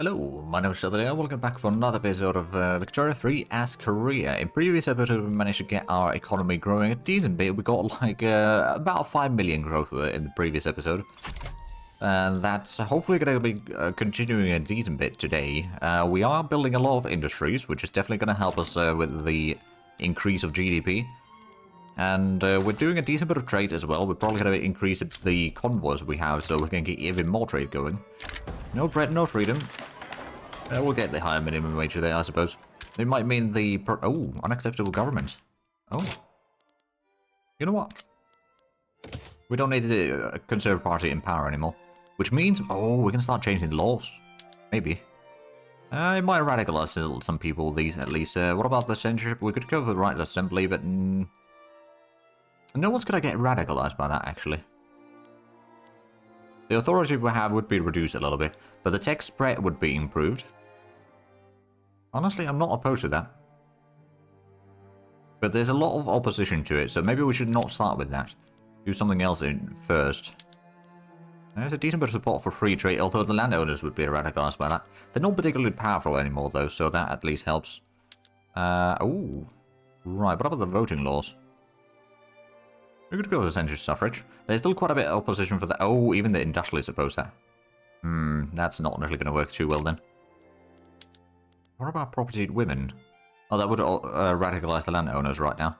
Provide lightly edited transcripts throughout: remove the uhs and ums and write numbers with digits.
Hello, my name is Shadley. Welcome back for another episode of Victoria 3 as Korea. In previous episode, we managed to get our economy growing a decent bit. We got like about 5 million growth in the previous episode. And that's hopefully going to be continuing a decent bit today. We are building a lot of industries, which is definitely going to help us with the increase of GDP. And we're doing a decent bit of trade as well. We're probably going to increase the convoys we have so we can get even more trade going. No bread, no freedom. We'll get the higher minimum wage there, I suppose. It might mean the... unacceptable government. Oh. You know what? We don't need the Conservative Party in power anymore. Which means... Oh, we can start changing the laws. Maybe. It might radicalize some people, these at least. What about the censorship? We could go for the right assembly, but... no one's gonna get radicalized by that, actually. The authority we have would be reduced a little bit, but the text spread would be improved. Honestly, I'm not opposed to that. But there's a lot of opposition to it, so maybe we should not start with that. Do something else in first. There's a decent bit of support for free trade, although the landowners would be radicalized by that. They're not particularly powerful anymore, though, so that at least helps. Oh. Right, what about the voting laws? We could go with essential suffrage. There's still quite a bit of opposition for that. Oh, even the industrialists oppose that. That's not really going to work too well then. What about propertied women? Oh, that would radicalize the landowners right now.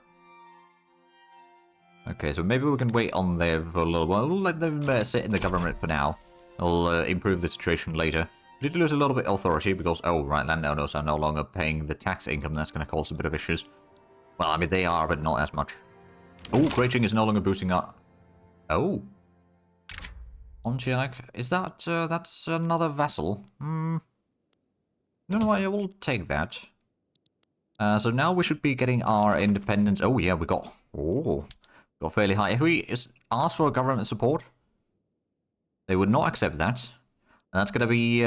Okay, so maybe we can wait on there for a little while. We'll let them sit in the government for now. We'll improve the situation later. We did lose a little bit of authority because, oh, right, landowners are no longer paying the tax income. That's going to cause a bit of issues. Well, I mean, they are, but not as much. Oh, Greating is no longer boosting up. Oh. Onchiak, is that, that's another vassal? No, I will take that. So now we should be getting our independence. Oh, yeah, we got fairly high. If we ask for government support, they would not accept that. And that's going to be,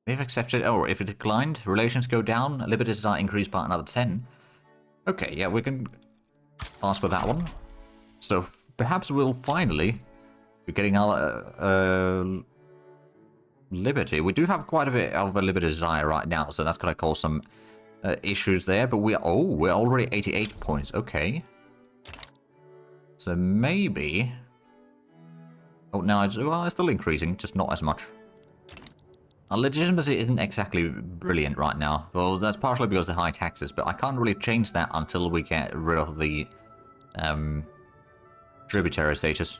if accepted, or if it declined, relations go down, liberties are increased by another 10. Okay, yeah, we can ask for that one. So perhaps we'll finally be getting our liberty. We do have quite a bit of a liberty desire right now, so that's going to cause some issues there. But we're already 88 points. Okay. So maybe... Oh, no, it's still increasing, just not as much. Our legitimacy isn't exactly brilliant right now. Well, that's partially because of the high taxes, but I can't really change that until we get rid of the tributary status.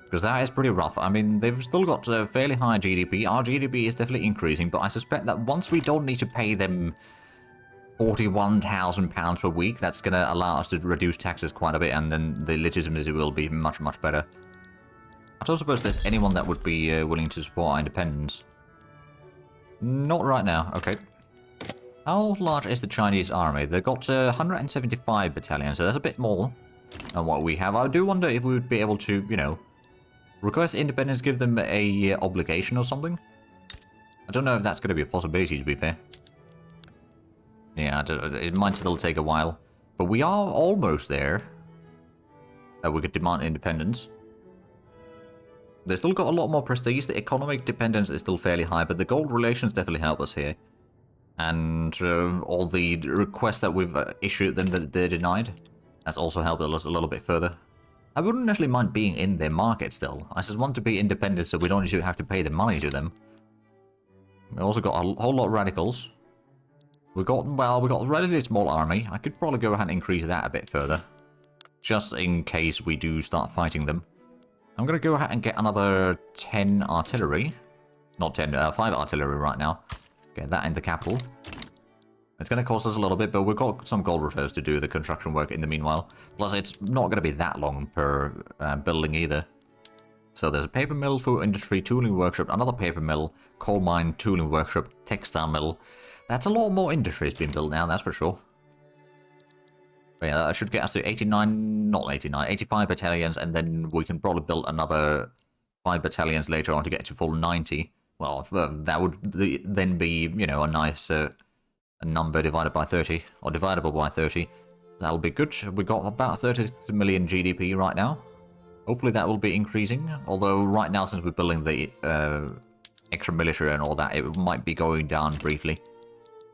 Because that is pretty rough. I mean, they've still got a fairly high GDP. Our GDP is definitely increasing, but I suspect that once we don't need to pay them £41,000 per week, that's going to allow us to reduce taxes quite a bit, and then the legitimacy will be much, much better. I don't suppose there's anyone that would be willing to support our independence. Not right now, okay. How large is the Chinese army? They've got 175 battalions, so that's a bit more than what we have. I do wonder if we would be able to, you know, request independence, give them a obligation or something. I don't know if that's going to be a possibility, to be fair. Yeah, it might still take a while. But we are almost there. That we could demand independence. They've still got a lot more prestige. The economic dependence is still fairly high, but the gold relations definitely help us here. And all the requests that we've issued them that they're denied, that's also helped us a little bit further. I wouldn't actually mind being in their market still. I just want to be independent so we don't have to pay the money to them. We also got a whole lot of radicals. We got a relatively small army. I could probably go ahead and increase that a bit further. Just in case we do start fighting them. I'm going to go ahead and get another 10 artillery. Not 10, 5 artillery right now. Get that in the capital. It's going to cost us a little bit, but we've got some gold reserves to do the construction work in the meanwhile. Plus, it's not going to be that long per building either. So there's a paper mill, food industry, tooling workshop, another paper mill, coal mine, tooling workshop, textile mill. That's a lot more industries being built now, that's for sure. But yeah, that should get us to 85 battalions, and then we can probably build another 5 battalions later on to get to full 90. Well, that would then be, you know, a nice a number divided by 30, or dividable by 30. That'll be good. We got about 30 million GDP right now. Hopefully that will be increasing, although right now, since we're building the extra military and all that, it might be going down briefly.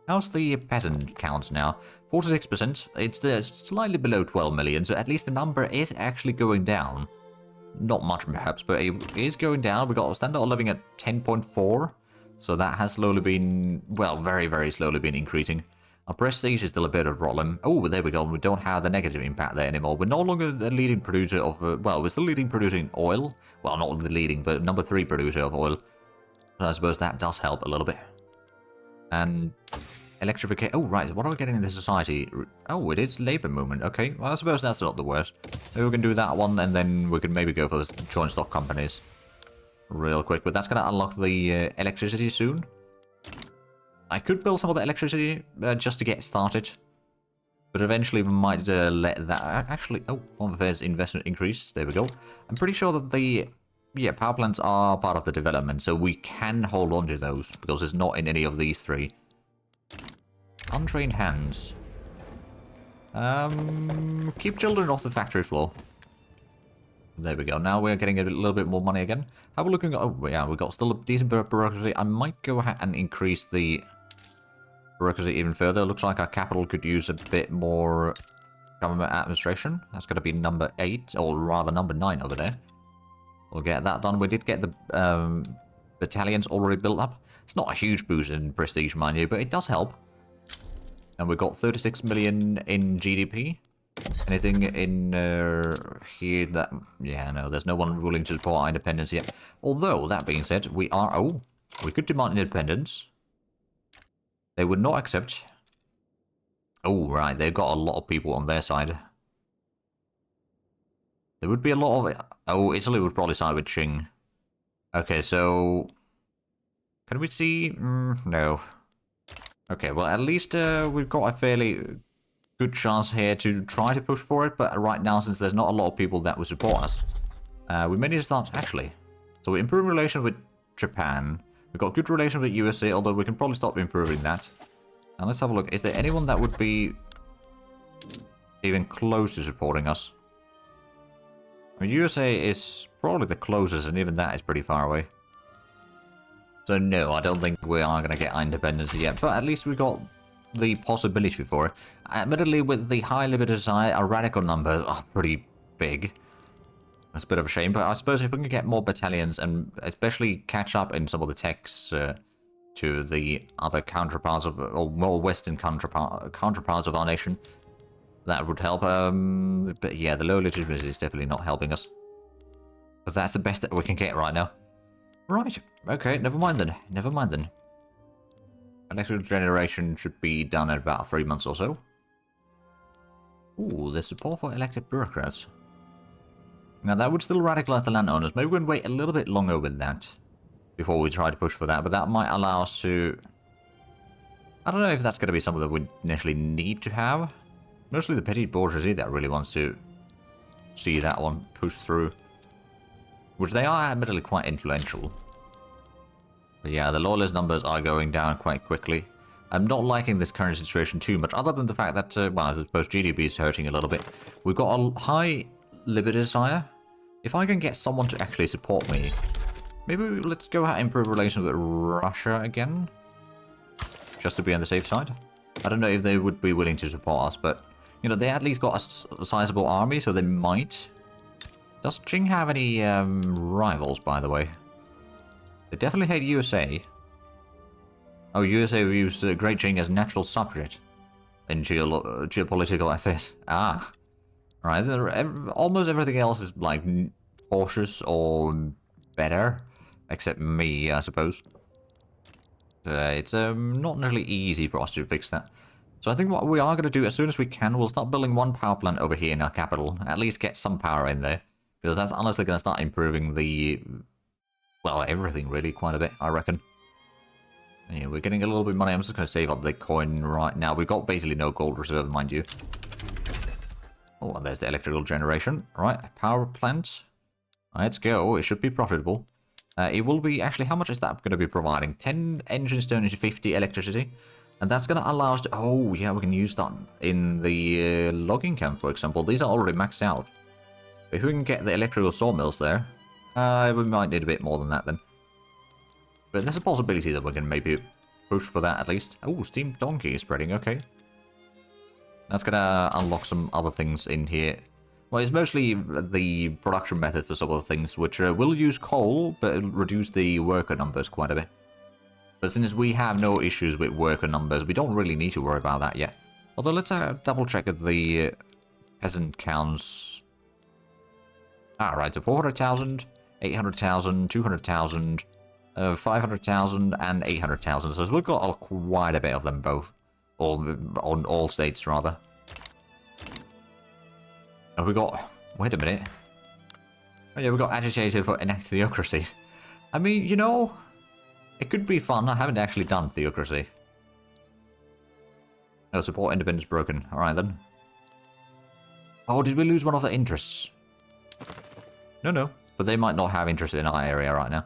How's the peasant count now? 46%. It's slightly below 12 million, so at least the number is actually going down. Not much perhaps, but it is going down. We got a standard of living at 10.4, so that has slowly been, well, very, very slowly been increasing. Our prestige is still a bit of a problem. Oh, there we go. We don't have the negative impact there anymore. We're no longer the leading producer of, well, we're still leading producing oil. Well, not the leading, but number 3 producer of oil. So I suppose that does help a little bit. And electrification. Oh, right. What are we getting in the society? Oh, it is labor movement. Okay. Well, I suppose that's not the worst. Maybe we can do that one, and then we can maybe go for the joint stock companies real quick. But that's going to unlock the electricity soon. I could build some of the electricity just to get started. But eventually we might let that... Actually, oh, one of the investment increase. There we go. I'm pretty sure that the... Yeah, power plants are part of the development, so we can hold on to those, because it's not in any of these 3. Untrained hands. Keep children off the factory floor. There we go. Now we're getting a little bit more money again. How are we looking at... Oh, yeah, we got still a decent bit of bureaucracy. I might go ahead and increase the bureaucracy even further. Looks like our capital could use a bit more government administration. That's going to be number 8, or rather number 9 over there. We'll get that done. We did get the battalions already built up. It's not a huge boost in prestige, mind you, but it does help. And we've got 36 million in GDP. Anything in here that... Yeah, no, there's no one willing to support our independence yet. Although, that being said, we are... Oh, we could demand independence. They would not accept. Oh, right, they've got a lot of people on their side. There would be a lot of... Oh, Italy would probably side with Qing. Okay, so... Can we see... no. Okay, well, at least we've got a fairly good chance here to try to push for it. But right now, since there's not a lot of people that would support us, we may need to start... Actually, so we improve relations with Japan. We've got good relations with USA, although we can probably stop improving that. And let's have a look. Is there anyone that would be even close to supporting us? I mean, USA is probably the closest, and even that is pretty far away. So no, I don't think we are going to get our independence yet, but at least we got the possibility for it. Admittedly, with the high liberty society, our radical numbers are pretty big. That's a bit of a shame, but I suppose if we can get more battalions, and especially catch up in some of the techs to the other counterparts of, or more western counterparts of our nation, that would help. But yeah, the low legitimacy is definitely not helping us. But that's the best that we can get right now. Right, okay, never mind then. Never mind then. Electrical generation should be done in about 3 months or so. Ooh, there's support for elected bureaucrats. Now that would still radicalize the landowners. Maybe we can wait a little bit longer with that before we try to push for that, but that might allow us to... I don't know if that's going to be something that we initially need to have. Mostly the petty bourgeoisie that really wants to see that one push through. Which they are admittedly quite influential. But yeah, the loyalist numbers are going down quite quickly. I'm not liking this current situation too much, other than the fact that, well, I suppose GDP is hurting a little bit. We've got a high liberty desire. If I can get someone to actually support me, maybe let's go ahead and improve relations with Russia again. Just to be on the safe side. I don't know if they would be willing to support us, but, you know, they at least got a sizable army, so they might. Does Qing have any rivals, by the way? They definitely hate USA. Oh, USA views Great Qing as natural subject in geopolitical affairs. Ah. Right, almost everything else is, like, cautious or better. Except me, I suppose. It's not necessarily easy for us to fix that. So I think what we are going to do as soon as we can, we'll start building one power plant over here in our capital. At least get some power in there. Because that's honestly going to start improving the... Well, everything really quite a bit, I reckon. Yeah, we're getting a little bit of money. I'm just going to save up the coin right now. We've got basically no gold reserve, mind you. Oh, and there's the electrical generation. Right, power plant. Let's go. It should be profitable. It will be... Actually, how much is that going to be providing? 10 engines turn into 50 electricity. And that's going to allow us to... Oh, yeah, we can use that in the logging camp, for example. These are already maxed out. If we can get the electrical sawmills there, we might need a bit more than that then. But there's a possibility that we can maybe push for that at least. Oh, Steam Donkey is spreading, okay. That's gonna unlock some other things in here. Well, it's mostly the production method for some other things, which will use coal, but it'll reduce the worker numbers quite a bit. But since we have no issues with worker numbers, we don't really need to worry about that yet. Although, let's double check if the peasant counts. Alright, so 400,000, 800,000, 200,000, 500,000, and 800,000. So we've got quite a bit of them both. Or on all states, rather. And we got... Wait a minute. Oh yeah, we got agitated for enact theocracy. I mean, you know... It could be fun. I haven't actually done theocracy. No, support independence broken. Alright then. Oh, did we lose one of the interests? No. But they might not have interest in our area right now.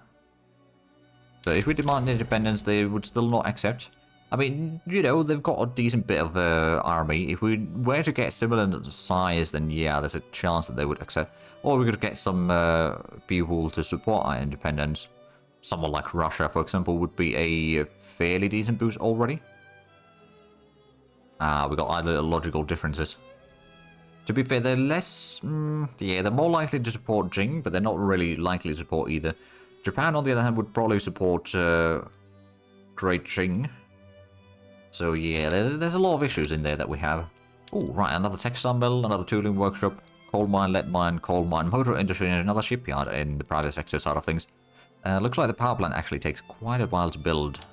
So if we demand independence, they would still not accept. I mean, you know, they've got a decent bit of army. If we were to get similar size, then yeah, there's a chance that they would accept. Or we could get some people to support our independence. Someone like Russia, for example, would be a fairly decent boost already. We got ideological differences. To be fair, they're less... yeah, they're more likely to support Jing, but they're not really likely to support either. Japan, on the other hand, would probably support Great Qing. So yeah, there's a lot of issues in there that we have. Oh, right, another textile mill, another tooling workshop, coal mine, lead mine, coal mine, motor industry, and another shipyard in the private sector side of things. Looks like the power plant actually takes quite a while to build.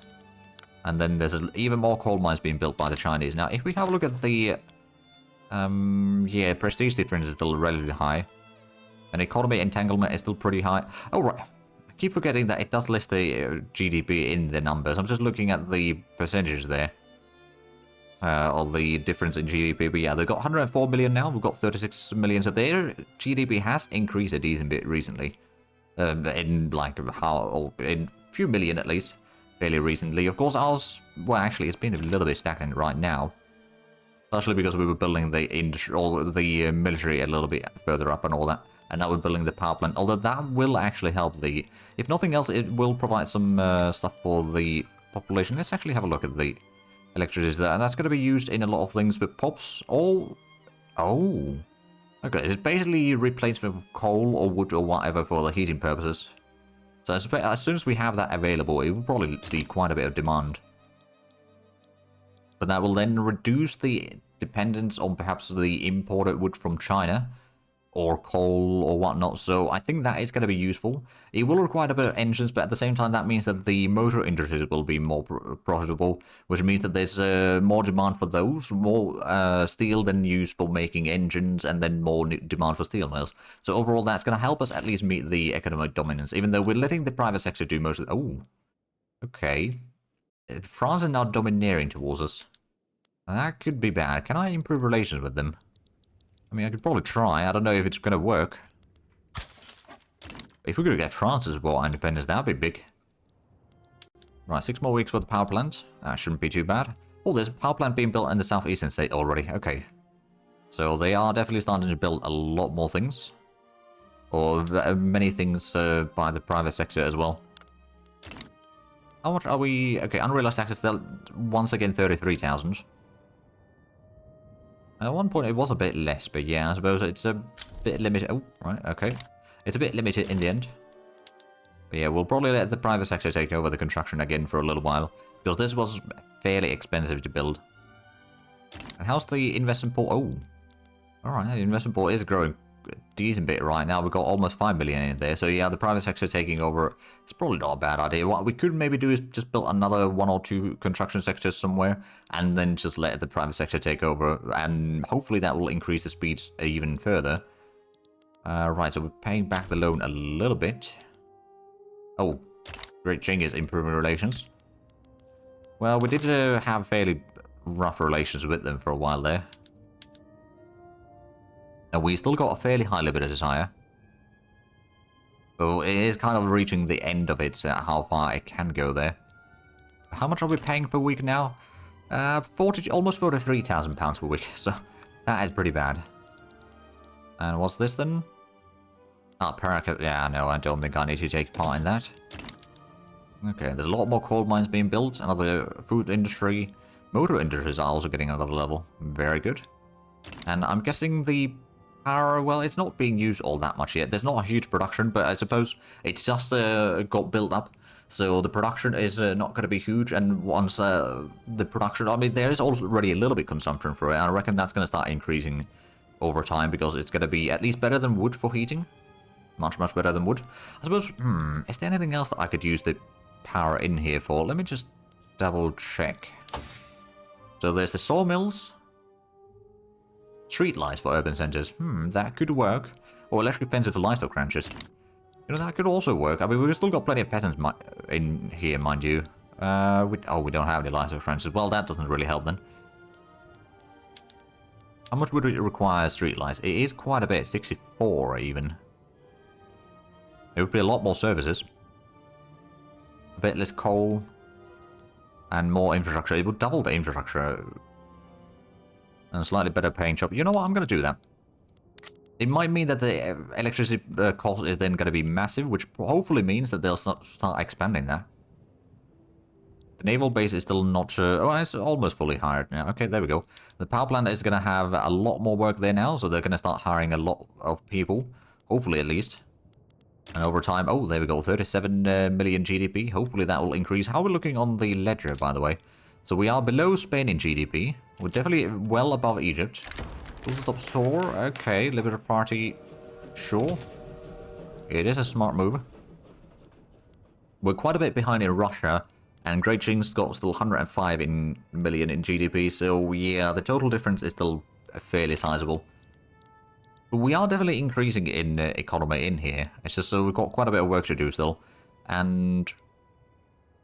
And then there's even more coal mines being built by the Chinese. Now, if we have a look at the... yeah, prestige difference is still relatively high. And economy entanglement is still pretty high. Oh, right. I keep forgetting that it does list the GDP in the numbers. I'm just looking at the percentages there. Or the difference in GDP. But yeah, they've got 104 million now. We've got 36 million. So their GDP has increased a decent bit recently. In like in a few million at least. Fairly recently. Of course, ours... Well, actually, it's been a little bit stagnant right now. Especially because we were building the industry, or the military a little bit further up and all that. And now we're building the power plant. Although that will actually help the... If nothing else, it will provide some stuff for the population. Let's actually have a look at the electricity there. And that's going to be used in a lot of things with pops. Oh. Okay, it's basically replacement of coal or wood or whatever for the heating purposes. So as soon as we have that available, it will probably see quite a bit of demand. But that will then reduce the dependence on perhaps the imported wood from China, or coal or whatnot, so I think that is going to be useful. It will require a bit of engines, but at the same time that means that the motor industries will be more profitable, which means that there's more demand for those, more steel than used for making engines, and then more demand for steel mills. So overall that's going to help us at least meet the economic dominance, even though we're letting the private sector do most of the... Oh, okay. France is now domineering towards us. That could be bad. Can I improve relations with them? I mean, I could probably try. I don't know if it's going to work. If we could get France to support our independence, that would be big. Right, 6 more weeks for the power plant. That shouldn't be too bad. Oh, there's a power plant being built in the southeastern state already. Okay. So they are definitely starting to build a lot more things. Or many things by the private sector as well. How much are we... Okay, unrealized taxes, once again 33,000. At one point it was a bit less, but yeah, I suppose it's a bit limited. Oh, right, okay. It's a bit limited in the end. But yeah, we'll probably let the private sector take over the construction again for a little while, because this was fairly expensive to build. And how's the investment pool? Oh, alright, the investment pool is growing a decent bit right now. We've got almost 5 million in there, so yeah, the private sector taking over, it's probably not a bad idea. What we could maybe do is just build another 1 or 2 construction sectors somewhere, and then just let the private sector take over, and hopefully that will increase the speeds even further. Right, so we're paying back the loan a little bit. Oh, Great Qing is improving relations. Well, we did have fairly rough relations with them for a while there. And we still got a fairly high limit of desire. So it is kind of reaching the end of it, how far it can go there. How much are we paying per week now? Almost £43,000 per week, so that is pretty bad. And what's this then? Ah, Paracas. Yeah, no, I don't think I need to take part in that. Okay, there's a lot more coal mines being built, another food industry. Motor industries are also getting another level. Very good. And I'm guessing the power, well, it's not being used all that much yet. There's not a huge production, but I suppose it's just got built up. So the production is not going to be huge, and once the production, I mean, there is already a little bit consumption for it, and I reckon that's going to start increasing over time, because it's going to be at least better than wood for heating. Much, much better than wood. I suppose, is there anything else that I could use the power in here for? Let me just double check. So there's the sawmills. Street lights for urban centers. That could work. Or electric fences for livestock ranches. You know, that could also work. I mean, we've still got plenty of peasants in here, mind you. We don't have any livestock ranches. Well, that doesn't really help then. How much would it require street lights? It is quite a bit. 64 even. It would be a lot more services. A bit less coal. And more infrastructure. It would double the infrastructure. And a slightly better paying job. You know what? I'm going to do that. It might mean that the electricity cost is then going to be massive, which hopefully means that they'll start expanding that. The naval base is still not... oh, it's almost fully hired now. Okay, there we go. The power plant is going to have a lot more work there now, so they're going to start hiring a lot of people. Hopefully, at least. And over time... oh, there we go. 37 million GDP. Hopefully that will increase. How are we looking on the ledger, by the way? So we are below Spain in GDP. We're definitely well above Egypt. Full stop store. Okay, Liberal Party. Sure. It is a smart move. We're quite a bit behind in Russia. And Great Qing's got still 105 million in GDP. So yeah, the total difference is still fairly sizable. But we are definitely increasing in economy in here. It's just so we've got quite a bit of work to do still. And...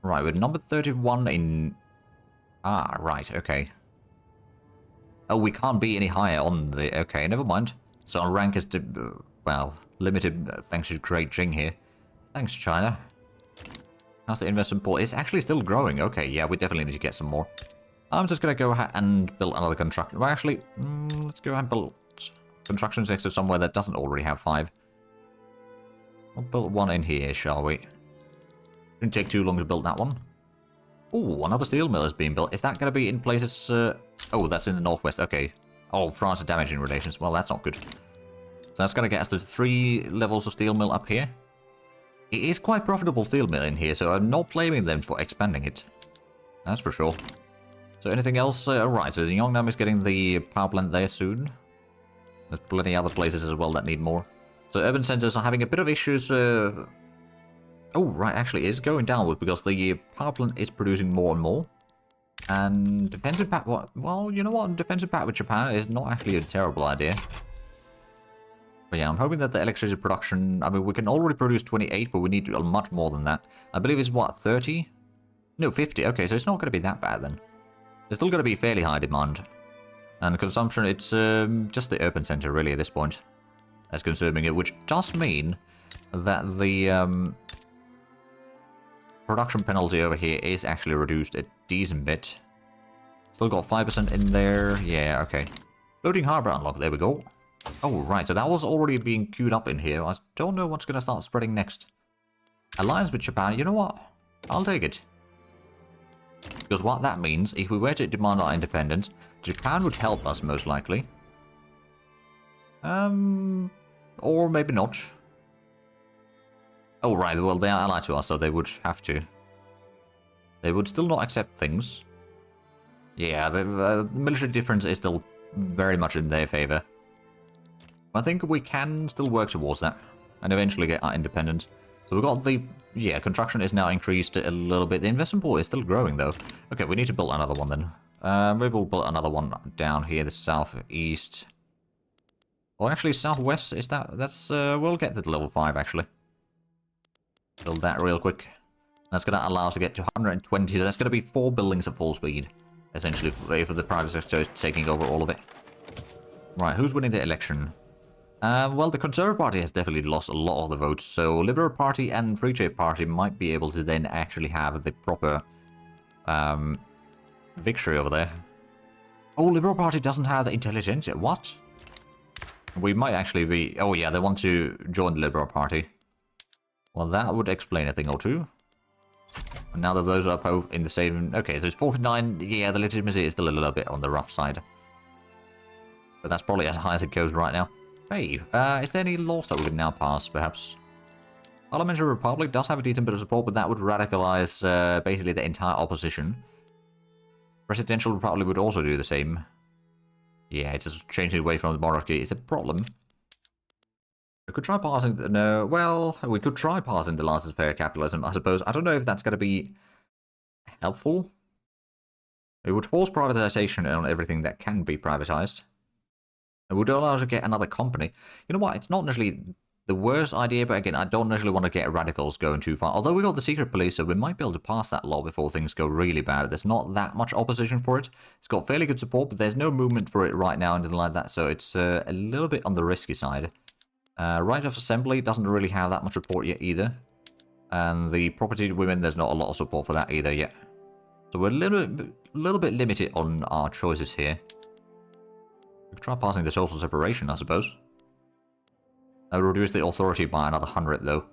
right, we're number 31 in... ah, right, okay. Oh, we can't be any higher on the... okay, never mind. So our rank is, well, limited thanks to Great Qing here. Thanks, China. How's the investment pool? It's actually still growing. Okay, yeah, we definitely need to get some more. I'm just going to go ahead and build another construction. Well, actually, let's go ahead and build construction sector somewhere that doesn't already have 5. We'll build one in here, shall we? Shouldn't take too long to build that one. Oh, another steel mill is being built. Is that going to be in places... oh, that's in the northwest. Okay. Oh, France is damaging relations. Well, that's not good. So that's going to get us to 3 levels of steel mill up here. It is quite profitable steel mill in here, so I'm not blaming them for expanding it. That's for sure. So anything else? Right, so the Yongnam is getting the power plant there soon. There's plenty other places as well that need more. So urban centers are having a bit of issues... oh, right, actually, it's going downward because the power plant is producing more and more. And defensive pact... well, you know what? Defensive pact with Japan is not actually a terrible idea. But yeah, I'm hoping that the electricity production... I mean, we can already produce 28, but we need much more than that. I believe it's, what, 30? No, 50. Okay, so it's not going to be that bad then. It's still going to be fairly high demand. And consumption, it's just the urban center, really, at this point. That's consuming it, which does mean that the... production penalty over here is actually reduced a decent bit. Still got 5% in there. Yeah, okay. Floating harbor unlocked. There we go. Oh, right. So that was already being queued up in here. I don't know what's going to start spreading next. Alliance with Japan. You know what? I'll take it. Because what that means, if we were to demand our independence, Japan would help us most likely. Or maybe not. Oh, right, well, they are allied to us, so they would have to. They would still not accept things. Yeah, the military difference is still very much in their favor. I think we can still work towards that, and eventually get our independence. So we've got the... yeah, construction is now increased a little bit. The investment pool is still growing, though. Okay, we need to build another one, then. Maybe we'll build another one down here, the southeast. Or actually, southwest, is that... that's... we'll get to level 5, actually. Build that real quick. That's going to allow us to get to 120. So that's going to be 4 buildings at full speed. Essentially, for the private sector is taking over all of it. Right, who's winning the election? Well, the Conservative Party has definitely lost a lot of the votes. So Liberal Party and Free Trade Party might be able to then actually have the proper victory over there. Oh, Liberal Party doesn't have the intelligentsia. What? We might actually be... oh, yeah, they want to join the Liberal Party. Well, that would explain a thing or two. And now that those are both in the same... Okay, so it's 49. Yeah, the legitimacy is still a little bit on the rough side. But that's probably as high as it goes right now. Hey, is there any laws that we can now pass, perhaps? Parliamentary Republic does have a decent bit of support, but that would radicalize basically the entire opposition. Presidential Republic would also do the same. Yeah, it's just changing away from the monarchy. It's a problem. We could try passing... No, well, we could try passing the laissez-faire capitalism, I suppose. I don't know if that's going to be helpful. It would force privatization on everything that can be privatized. It would allow us to get another company. You know what? It's not necessarily the worst idea, but again, I don't necessarily want to get radicals going too far. Although we got the secret police, so we might be able to pass that law before things go really bad. There's not that much opposition for it. It's got fairly good support, but there's no movement for it right now, anything like that, so it's a little bit on the risky side. Right of assembly doesn't really have that much support yet either. And the property women, there's not a lot of support for that either yet. So we're a little bit limited on our choices here. We could try passing the social separation, I suppose. That would reduce the authority by another 100, though.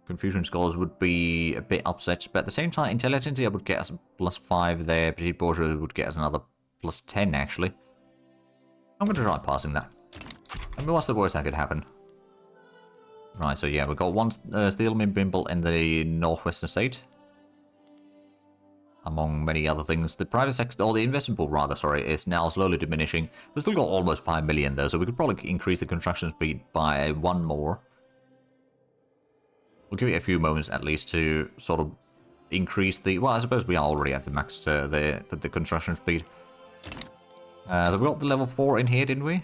Confucian scholars would be a bit upset, but at the same time, intelligentsia would get us +5 there. Petit bourgeois would get us another +10, actually. I'm going to try passing that. I mean, what's the worst that could happen? Right, so yeah, we've got one steel mill being built in the northwestern state. Among many other things. The private sector, or the investment pool rather, sorry, is now slowly diminishing. We've still got almost 5 million though, so we could probably increase the construction speed by 1 more. We'll give it a few moments at least to sort of increase the... Well, I suppose we are already at the max there for the construction speed. So we got the level 4 in here, didn't we?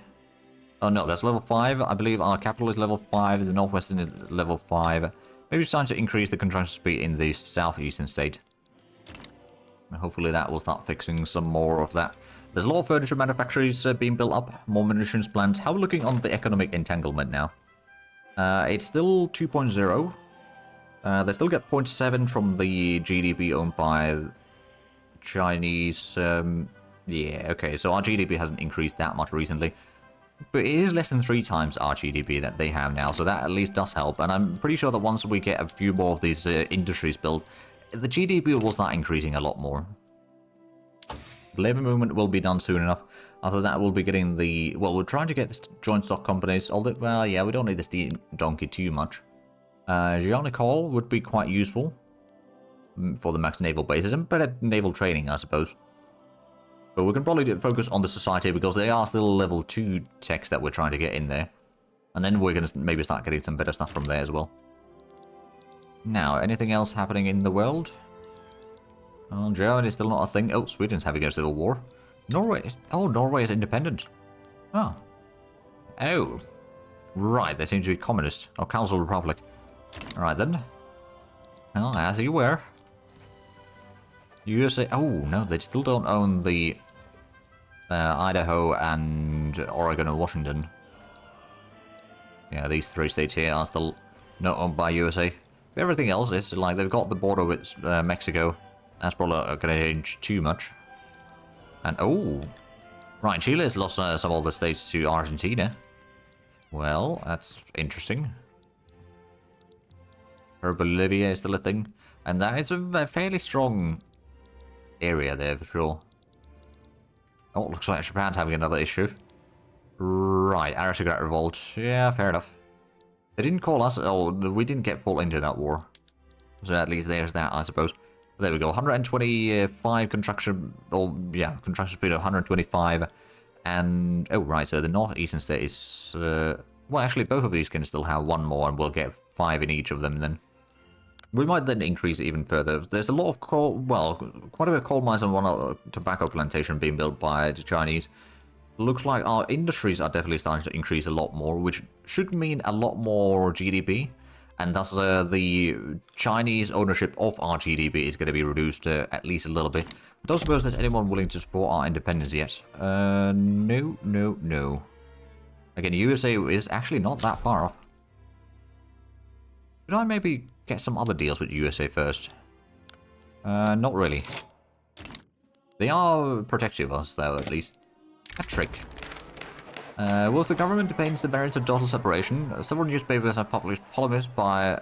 Oh no, that's level 5. I believe our capital is level 5, the northwestern is level 5. Maybe it's time to increase the construction speed in the southeastern state. Hopefully that will start fixing some more of that. There's a lot of furniture manufacturers being built up, more munitions plants. How are we looking on the economic entanglement now? It's still 2.0. They still get 0.7 from the GDP owned by Chinese. Yeah, okay, so our GDP hasn't increased that much recently. But it is less than 3 times our GDP that they have now, so that at least does help. And I'm pretty sure that once we get a few more of these industries built, the GDP will start increasing a lot more. The labour movement will be done soon enough. After that, we'll be getting the... Well, we're trying to get the joint stock companies. Although, well, yeah, we don't need the steam donkey too much. Geonic Hall would be quite useful for the max naval bases and better naval training, I suppose. But we can probably focus on the society because they are still level 2 techs that we're trying to get in there. And then we're going to maybe start getting some better stuff from there as well. Now, anything else happening in the world? Oh, Germany is still not a thing. Oh, Sweden's having a civil war. Norway. Oh, Norway is independent. Oh. Oh. Right, they seem to be communist. Or Council Republic. Alright then. Well, as you were. USA. Oh, no, they still don't own the Idaho and Oregon and Washington. Yeah, these 3 states here are still not owned by USA. Everything else is like they've got the border with Mexico. That's probably not going to change too much. And oh, right, Chile has lost some of the states to Argentina. Well, that's interesting. Bolivia is still a thing, and that is a fairly strong area there for sure. Oh, looks like Japan's having another issue. Right, aristocrat revolt. Yeah, fair enough. They didn't call us, oh, we didn't get pulled into that war. So at least there's that, I suppose. But there we go, 125 construction, or yeah, construction speed of 125. And, oh right, so the northeastern state is, well actually both of these can still have 1 more and we'll get 5 in each of them then. We might then increase it even further. There's a lot of coal, well, quite a bit of coal mines and one tobacco plantation being built by the Chinese. Looks like our industries are definitely starting to increase a lot more, which should mean a lot more GDP, and thus the Chinese ownership of our GDP is going to be reduced at least a little bit. I don't suppose there's anyone willing to support our independence yet. No. Again, USA is actually not that far off. Should I maybe get some other deals with USA first? Not really. They are protective of us, though, at least. A trick. Whilst the government debates the merits of total separation, several newspapers have published polemics by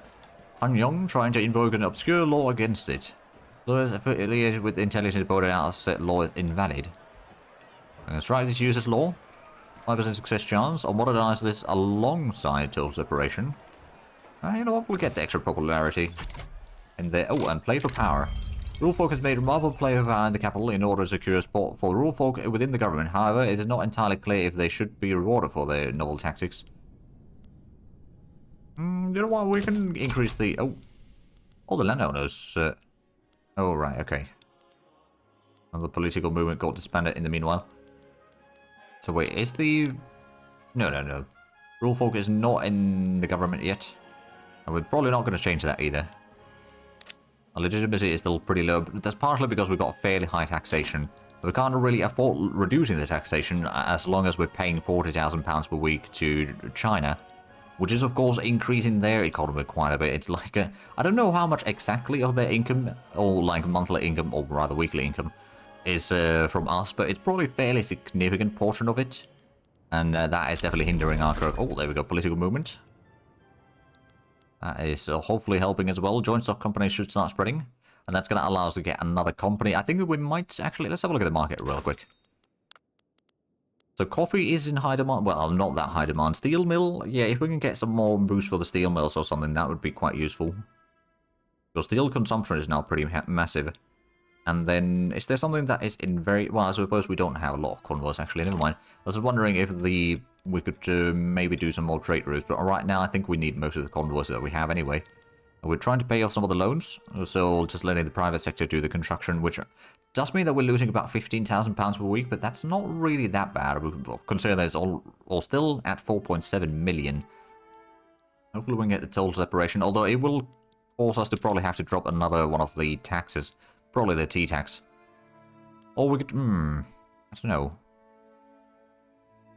Pyongyang trying to invoke an obscure law against it. Lawyers affiliated with the intelligence board out set law is invalid. I'm going to strike this user's law. 5% success chance. I'll modernize this alongside total separation. You know what? We'll get the extra popularity. And there. Oh, and play for power. Rule folk has made remarkable play for power in the capital in order to secure support for rule folk within the government. However, it is not entirely clear if they should be rewarded for their novel tactics. You know what? We can increase the... Oh, all the landowners. Oh, right, okay. And the political movement got disbanded in the meanwhile. So wait, is the... No. Rule folk is not in the government yet. And we're probably not going to change that either. Our legitimacy is still pretty low. But that's partially because we've got fairly high taxation. But we can't really afford reducing the taxation as long as we're paying £40,000 per week to China. Which is, of course, increasing their economy quite a bit. It's like, I don't know how much exactly of their income, or like monthly income, or rather weekly income, is from us, but it's probably a fairly significant portion of it. And that is definitely hindering our growth. Oh, there we go, political movement. That is hopefully helping as well. Joint stock companies should start spreading. And that's going to allow us to get another company. I think that we might actually, let's have a look at the market real quick. So coffee is in high demand. Well, not that high demand. Steel mill, yeah, if we can get some more boost for the steel mills or something, that would be quite useful. Because steel consumption is now pretty massive. And then, is there something that is in very... Well, I suppose we don't have a lot of convoys, actually. Never mind. I was wondering if we could maybe do some more trade routes. But right now, I think we need most of the convoys that we have anyway. We're trying to pay off some of the loans. So just letting the private sector do the construction, which does mean that we're losing about £15,000 per week. But that's not really that bad. Considering that it's all still at 4.7 million. Hopefully we can get the total separation. Although it will force us to probably have to drop another one of the taxes. Probably the tea tax. Or we could... I don't know.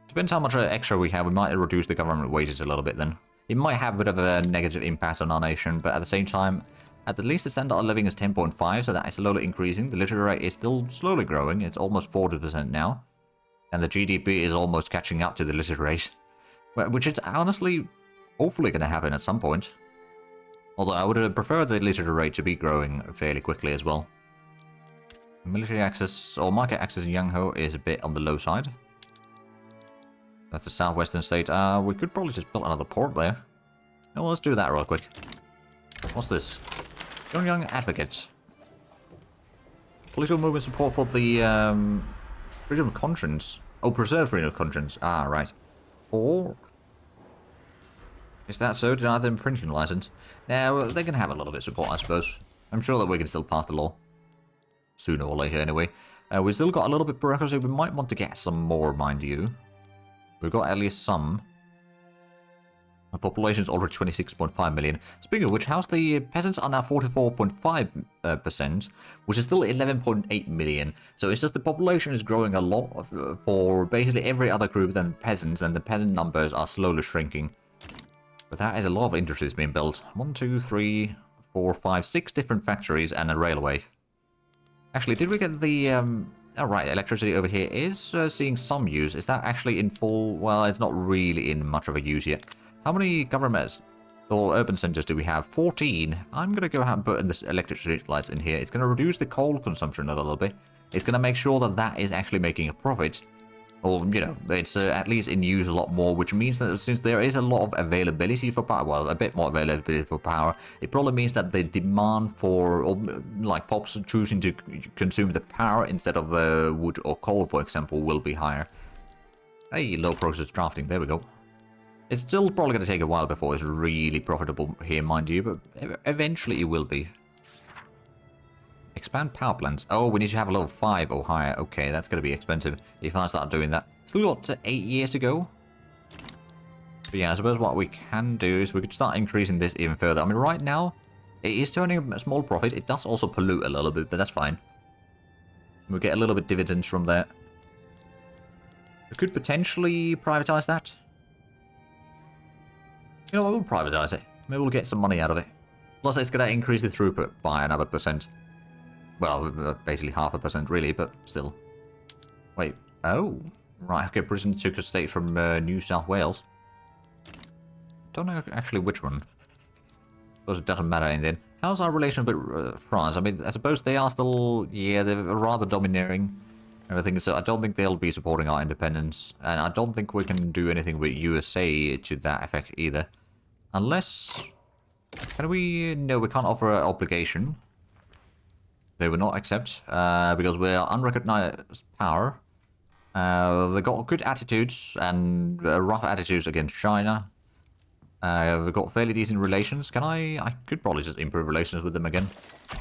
Depends how much extra we have. We might reduce the government wages a little bit then. It might have a bit of a negative impact on our nation, but at the same time, at least the standard of living is 10.5, so that is slowly increasing. The literacy rate is still slowly growing. It's almost 40% now. And the GDP is almost catching up to the literacy rate. Which is honestly, hopefully going to happen at some point. Although I would prefer the literacy rate to be growing fairly quickly as well. Military access, or market access in Yangho is a bit on the low side. That's the southwestern state. We could probably just build another port there. No, let's do that real quick. What's this? Young Advocate. Political movement support for the freedom of conscience. Oh, preserve freedom of conscience. Ah, right. Or... Is that so? Deny them printing license? Yeah, well, they can have a little bit of support, I suppose. I'm sure that we can still pass the law. Sooner or later, anyway. We've still got a little bit of bureaucracy. We might want to get some more, mind you. We've got at least some. Our population is already 26.5 million. Speaking of which, how's the peasants are now 44.5%, which is still 11.8 million. So it's just the population is growing a lot for basically every other group than peasants, and the peasant numbers are slowly shrinking. But that is a lot of industries being built. 1, 2, 3, 4, 5, 6 different factories and a railway. Actually, did we get the... Oh, right, electricity over here is seeing some use. Is that actually in full? Well, it's not really in much of a use yet. How many governments or urban centers do we have? 14. I'm going to go ahead and put in this electric street lights in here. It's going to reduce the coal consumption a little bit. It's going to make sure that that is actually making a profit. Or, you know, it's at least in use a lot more, which means that since there is a lot of availability for power, well, a bit more availability for power, it probably means that the demand for, or, like, pops choosing to consume the power instead of wood or coal, for example, will be higher. Hey, low process drafting, there we go. It's still probably going to take a while before it's really profitable here, mind you, but eventually it will be. Expand power plants. Oh, we need to have a level 5 or higher. Okay, that's going to be expensive if I start doing that. Still got 8 years to go. But yeah, I suppose what we can do is we could start increasing this even further. I mean, right now, it is turning a small profit. It does also pollute a little bit, but that's fine. We'll get a little bit dividends from there. We could potentially privatize that. You know what, we'll privatize it. Maybe we'll get some money out of it. Plus, it's going to increase the throughput by another %. Well, basically 0.5% really, but still. Wait, oh. Right, okay, prison took a state from New South Wales. Don't know actually which one. Suppose it doesn't matter in the end. How's our relation with France? I mean, I suppose they are still, yeah, they're rather domineering everything, so I don't think they'll be supporting our independence, and I don't think we can do anything with USA to that effect either. Unless... Can we... No, we can't offer an obligation. They will not accept, because we're unrecognized power. They've got good attitudes, and rough attitudes against China. We've got fairly decent relations. I could probably just improve relations with them again.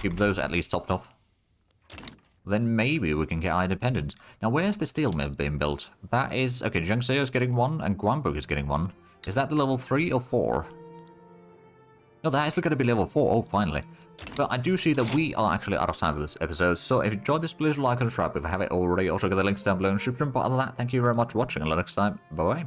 Keep those at least topped off. Then maybe we can get our independence. Now, where's the steel mill being built? That is... Okay, Jiangxi is getting one, and Guangbu is getting one. Is that the level 3 or 4? No, that is going to be level 4. Oh, finally. But I do see that we are actually out of time for this episode, so if you enjoyed this, please like and subscribe if you haven't already. Also, get the links down below in the description. But other than that, thank you very much for watching, and until next time, bye-bye.